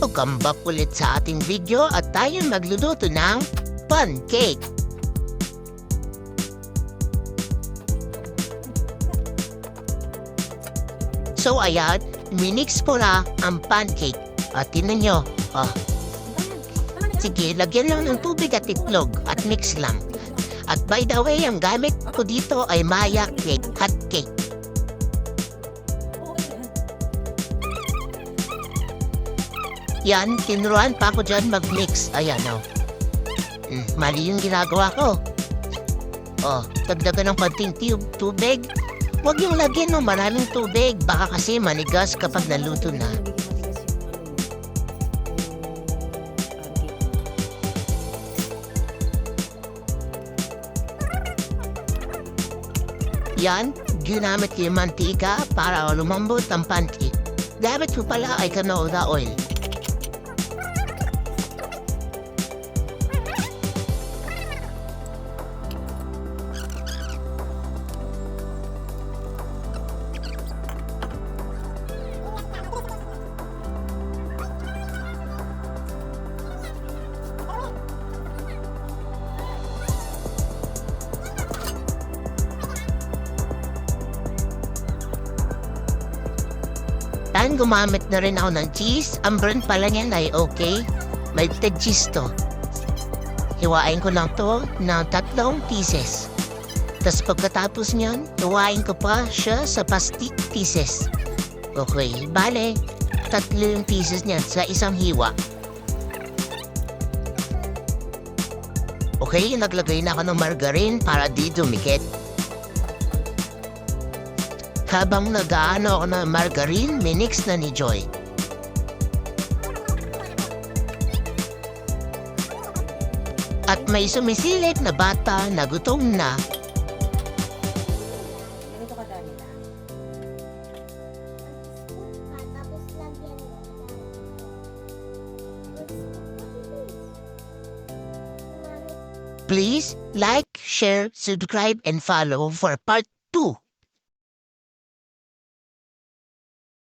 Welcome back ulit sa ating video at tayo magluluto ng pancake. So ayan, minix ko na ang pancake. At tinan nyo, sige, lagyan lang ng tubig at itlog at mix lang. At by the way, ang gamit ko dito ay Maya cake, hot cake. Yan, tinuruan pa ako dyan mag-mix. Ayan, mali yung ginagawa ko. Dagdagan ng konting tubig. Huwag yung lagyan ng maraming tubig. Baka kasi manigas kapag naluto na. Yan, ginamit ko yung mantika para lumambot ang pancake. Gamit ko pala ay canola oil. Gumamit na rin ako ng cheese. Ang brand pala niyan ay okay. Melted cheese to. Hiwain ko lang to ng 3 pieces. Tapos pagkatapos niyan, hiwain ko pa siya sa pieces. Okay, bale, 3 yung pieces niyan sa isang hiwa. Okay, naglagay na ako ng margarine para di dumikit. Habang nag-aano ako ng margarine, minix na ni Joy. At may sumisilip na bata na gutom na. Please like, share, subscribe, and follow for part 2.